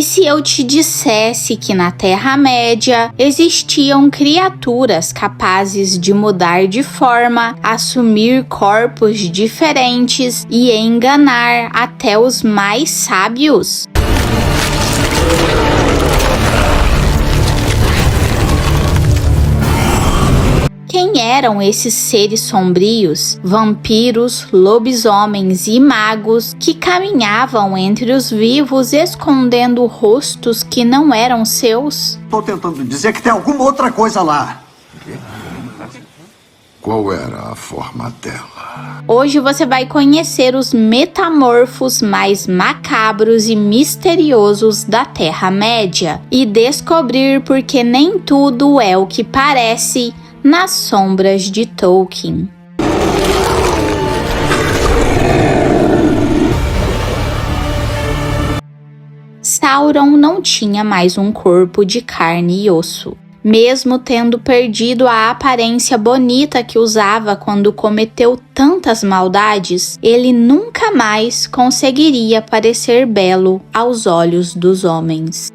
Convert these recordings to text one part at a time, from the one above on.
se eu te dissesse que na Terra-média existiam criaturas capazes de mudar de forma, assumir corpos diferentes e enganar até os mais sábios? Quem eram esses seres sombrios, vampiros, lobisomens e magos que caminhavam entre os vivos escondendo rostos que não eram seus? Tô tentando dizer que tem alguma outra coisa lá. Qual era a forma dela? Hoje você vai conhecer os metamorfos mais macabros e misteriosos da Terra-média e descobrir por que nem tudo é o que parece nas sombras de Tolkien. Sauron não tinha mais um corpo de carne e osso. Mesmo tendo perdido a aparência bonita que usava quando cometeu tantas maldades, ele nunca mais conseguiria parecer belo aos olhos dos homens.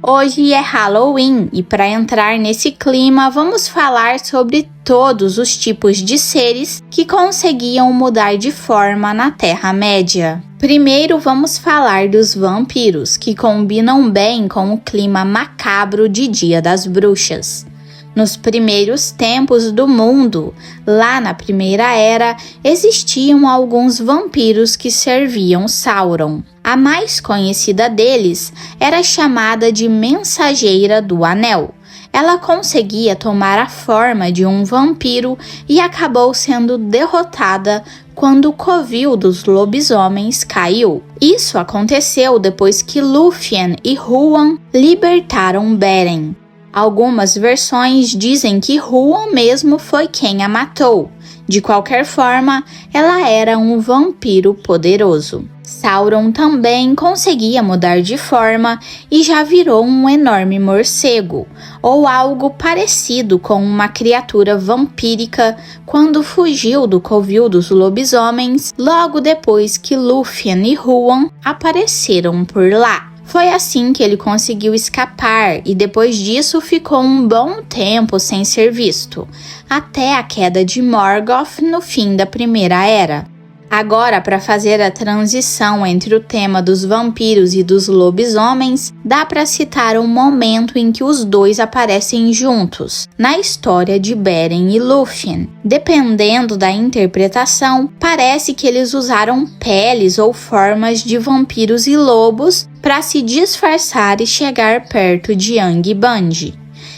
Hoje é Halloween e para entrar nesse clima vamos falar sobre todos os tipos de seres que conseguiam mudar de forma na Terra-média. Primeiro vamos falar dos vampiros, que combinam bem com o clima macabro de Dia das Bruxas. Nos primeiros tempos do mundo, lá na Primeira Era, existiam alguns vampiros que serviam Sauron. A mais conhecida deles era chamada de Mensageira do Anel. Ela conseguia tomar a forma de um vampiro e acabou sendo derrotada quando o covil dos lobisomens caiu. Isso aconteceu depois que Lúthien e Huan libertaram Beren. Algumas versões dizem que Huan mesmo foi quem a matou. De qualquer forma, ela era um vampiro poderoso. Sauron também conseguia mudar de forma e já virou um enorme morcego, ou algo parecido com uma criatura vampírica quando fugiu do covil dos lobisomens logo depois que Lúthien e Huan apareceram por lá. Foi assim que ele conseguiu escapar e depois disso ficou um bom tempo sem ser visto, até a queda de Morgoth no fim da Primeira Era. Agora, para fazer a transição entre o tema dos vampiros e dos lobisomens, dá para citar um momento em que os dois aparecem juntos, na história de Beren e Lúthien. Dependendo da interpretação, parece que eles usaram peles ou formas de vampiros e lobos para se disfarçar e chegar perto de Angband.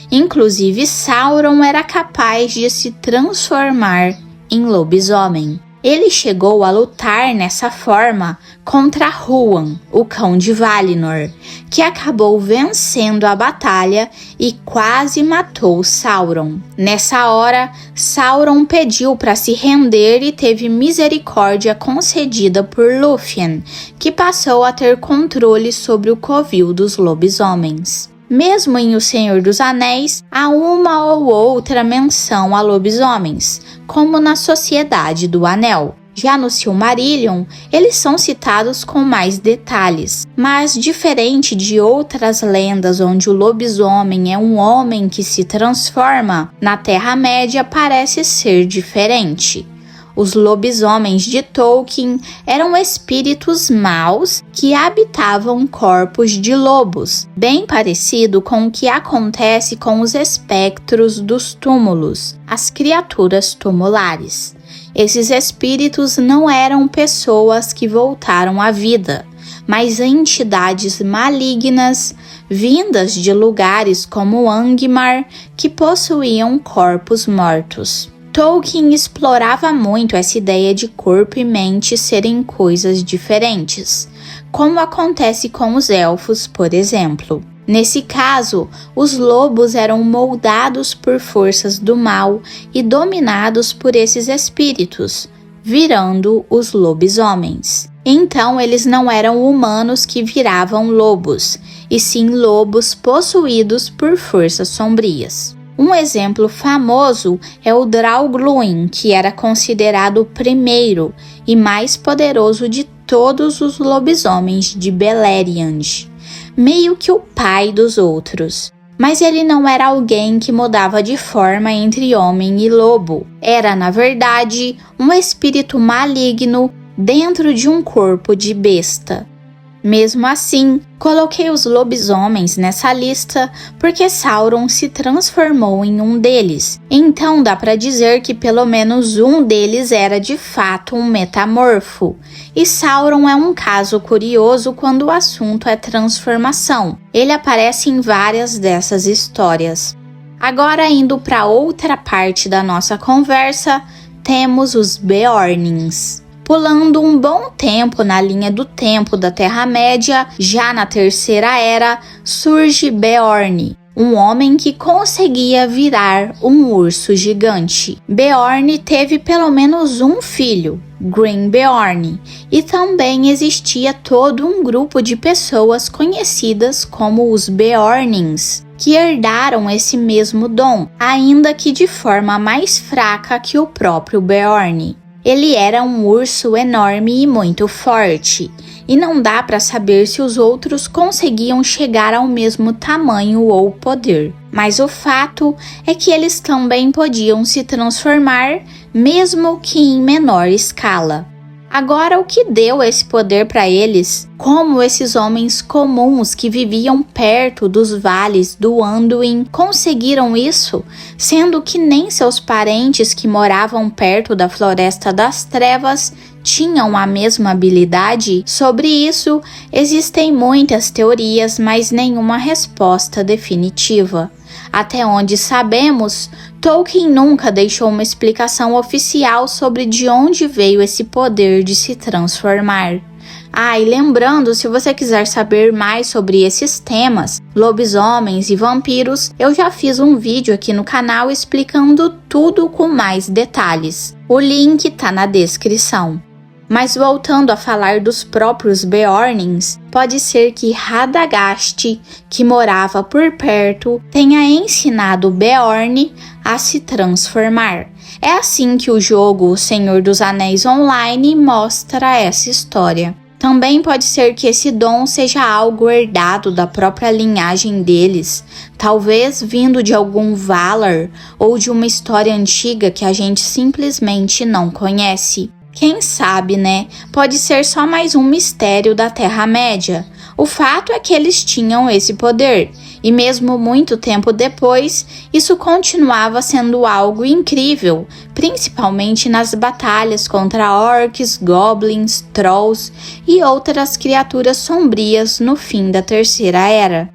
Inclusive, Sauron era capaz de se transformar em lobisomem. Ele chegou a lutar nessa forma contra Huan, o cão de Valinor, que acabou vencendo a batalha e quase matou Sauron. Nessa hora, Sauron pediu para se render e teve misericórdia concedida por Lúthien, que passou a ter controle sobre o covil dos lobisomens. Mesmo em O Senhor dos Anéis, há uma ou outra menção a lobisomens, como na Sociedade do Anel. Já no Silmarillion, eles são citados com mais detalhes, mas diferente de outras lendas onde o lobisomem é um homem que se transforma, na Terra-média parece ser diferente. Os lobisomens de Tolkien eram espíritos maus que habitavam corpos de lobos, bem parecido com o que acontece com os espectros dos túmulos, as criaturas tumulares. Esses espíritos não eram pessoas que voltaram à vida, mas entidades malignas vindas de lugares como Angmar que possuíam corpos mortos. Tolkien explorava muito essa ideia de corpo e mente serem coisas diferentes, como acontece com os elfos, por exemplo. Nesse caso, os lobos eram moldados por forças do mal e dominados por esses espíritos, virando os lobisomens. Então, eles não eram humanos que viravam lobos, e sim lobos possuídos por forças sombrias. Um exemplo famoso é o Draugluin, que era considerado o primeiro e mais poderoso de todos os lobisomens de Beleriand. meio que o pai dos outros. Mas ele não era alguém que mudava de forma entre homem e lobo. Era, na verdade, um espírito maligno dentro de um corpo de besta. Mesmo assim, coloquei os lobisomens nessa lista porque Sauron se transformou em um deles. Então dá para dizer que pelo menos um deles era de fato um metamorfo. E Sauron é um caso curioso quando o assunto é transformação. Ele aparece em várias dessas histórias. Agora, indo para outra parte da nossa conversa, temos os Beornings. Pulando um bom tempo na linha do tempo da Terra-média, já na Terceira Era, surge Beorn, um homem que conseguia virar um urso gigante. Beorn teve pelo menos um filho, Grimbeorn, e também existia todo um grupo de pessoas conhecidas como os Beornings, que herdaram esse mesmo dom, ainda que de forma mais fraca que o próprio Beorn. Ele era um urso enorme e muito forte, e não dá para saber se os outros conseguiam chegar ao mesmo tamanho ou poder. Mas o fato é que eles também podiam se transformar, mesmo que em menor escala. Agora, o que deu esse poder para eles? Como esses homens comuns que viviam perto dos vales do Anduin conseguiram isso, sendo que nem seus parentes que moravam perto da Floresta das Trevas tinham a mesma habilidade? Sobre isso, existem muitas teorias, mas nenhuma resposta definitiva. Até onde sabemos, Tolkien nunca deixou uma explicação oficial sobre de onde veio esse poder de se transformar. E lembrando, se você quiser saber mais sobre esses temas, lobisomens e vampiros, eu já fiz um vídeo aqui no canal explicando tudo com mais detalhes. O link tá na descrição. Mas voltando a falar dos próprios Beornings, pode ser que Radagast, que morava por perto, tenha ensinado Beorn a se transformar. É assim que o jogo O Senhor dos Anéis Online mostra essa história. Também pode ser que esse dom seja algo herdado da própria linhagem deles, talvez vindo de algum Valar ou de uma história antiga que a gente simplesmente não conhece. Quem sabe, né? Pode ser só mais um mistério da Terra-média. O fato é que eles tinham esse poder, e mesmo muito tempo depois, isso continuava sendo algo incrível, principalmente nas batalhas contra orcs, goblins, trolls e outras criaturas sombrias no fim da Terceira Era.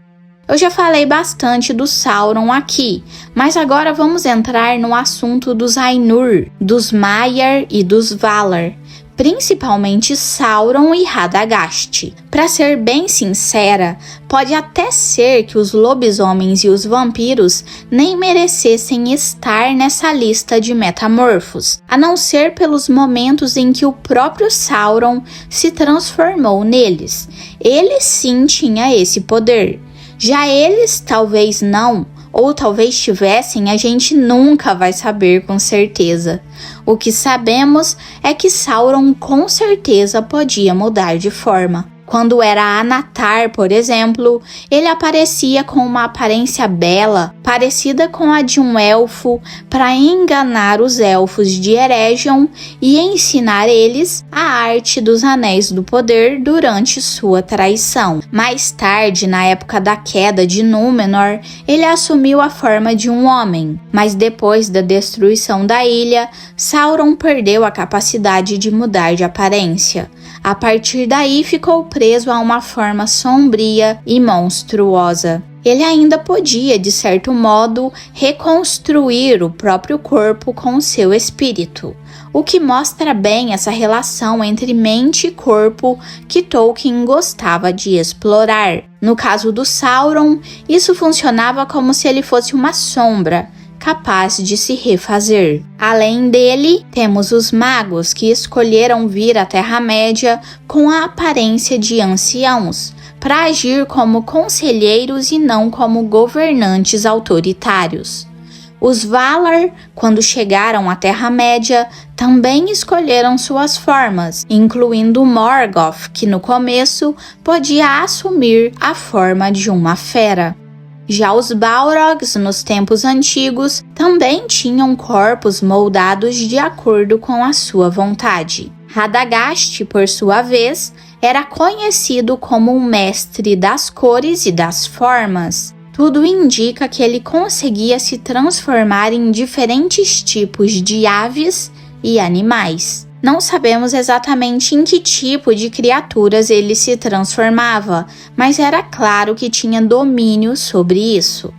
Eu já falei bastante do Sauron aqui, mas agora vamos entrar no assunto dos Ainur, dos Maiar e dos Valar, principalmente Sauron e Radagast. Para ser bem sincera, pode até ser que os lobisomens e os vampiros nem merecessem estar nessa lista de metamorfos, a não ser pelos momentos em que o próprio Sauron se transformou neles. Ele sim tinha esse poder. Já eles talvez não, ou talvez tivessem, a gente nunca vai saber com certeza. O que sabemos é que Sauron com certeza podia mudar de forma. Quando era Anatar, por exemplo, ele aparecia com uma aparência bela, parecida com a de um elfo, para enganar os elfos de Eregion e ensinar eles a arte dos Anéis do Poder durante sua traição. Mais tarde, na época da queda de Númenor, ele assumiu a forma de um homem, mas depois da destruição da ilha, Sauron perdeu a capacidade de mudar de aparência. A partir daí ficou preso a uma forma sombria e monstruosa. Ele ainda podia, de certo modo, reconstruir o próprio corpo com seu espírito, o que mostra bem essa relação entre mente e corpo que Tolkien gostava de explorar. No caso do Sauron, isso funcionava como se ele fosse uma sombra, capaz de se refazer. Além dele, temos os magos que escolheram vir à Terra-média com a aparência de anciãos, para agir como conselheiros e não como governantes autoritários. Os Valar, quando chegaram à Terra-média, também escolheram suas formas, incluindo Morgoth, que no começo podia assumir a forma de uma fera. Já os Balrogs, nos tempos antigos, também tinham corpos moldados de acordo com a sua vontade. Radagast, por sua vez, era conhecido como um mestre das cores e das formas. Tudo indica que ele conseguia se transformar em diferentes tipos de aves e animais. Não sabemos exatamente em que tipo de criaturas ele se transformava, mas era claro que tinha domínio sobre isso.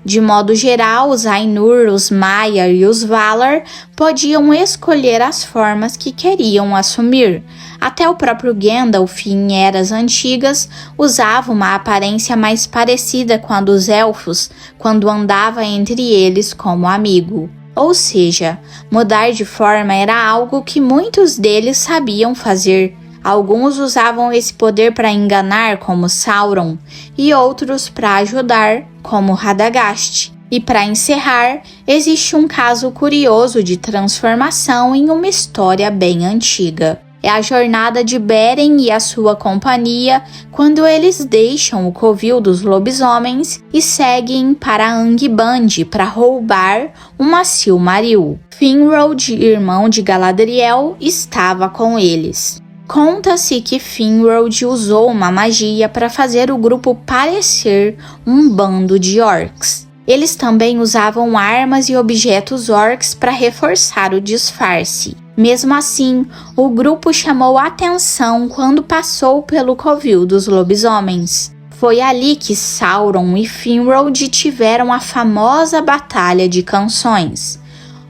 De modo geral, os Ainur, os Maiar e os Valar podiam escolher as formas que queriam assumir. Até o próprio Gandalf, em eras antigas, usava uma aparência mais parecida com a dos elfos quando andava entre eles como amigo. Ou seja, mudar de forma era algo que muitos deles sabiam fazer. Alguns usavam esse poder para enganar, como Sauron, e outros para ajudar, como Radagast. E para encerrar, existe um caso curioso de transformação em uma história bem antiga. É a jornada de Beren e a sua companhia quando eles deixam o covil dos lobisomens e seguem para Angband para roubar uma Silmaril. Finrod, irmão de Galadriel, estava com eles. Conta-se que Finrod usou uma magia para fazer o grupo parecer um bando de orcs. Eles também usavam armas e objetos orcs para reforçar o disfarce. Mesmo assim, o grupo chamou atenção quando passou pelo covil dos lobisomens. Foi ali que Sauron e Finrod tiveram a famosa Batalha de Canções,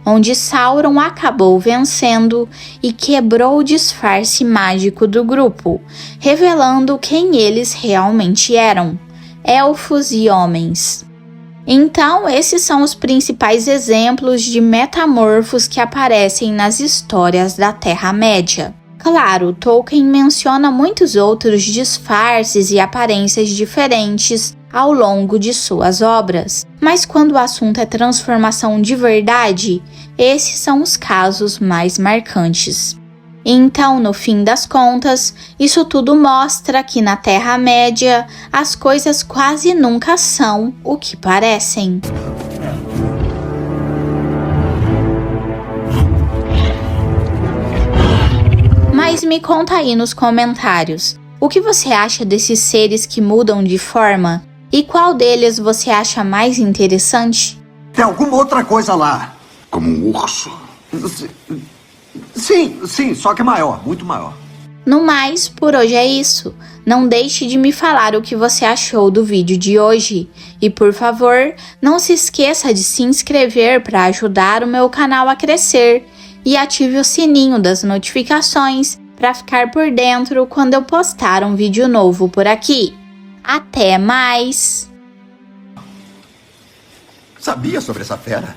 onde Sauron acabou vencendo e quebrou o disfarce mágico do grupo, revelando quem eles realmente eram: elfos e homens. Então, esses são os principais exemplos de metamorfos que aparecem nas histórias da Terra-média. Claro, Tolkien menciona muitos outros disfarces e aparências diferentes ao longo de suas obras, mas quando o assunto é transformação de verdade, esses são os casos mais marcantes. Então, no fim das contas, isso tudo mostra que na Terra-média as coisas quase nunca são o que parecem. Mas me conta aí nos comentários, o que você acha desses seres que mudam de forma? E qual deles você acha mais interessante? Tem alguma outra coisa lá. Como um urso. Sim, só que é maior, muito maior. No mais, por hoje é isso. Não deixe de me falar o que você achou do vídeo de hoje. E por favor, não se esqueça de se inscrever para ajudar o meu canal a crescer. E ative o sininho das notificações para ficar por dentro quando eu postar um vídeo novo por aqui. Até mais! Sabia sobre essa fera?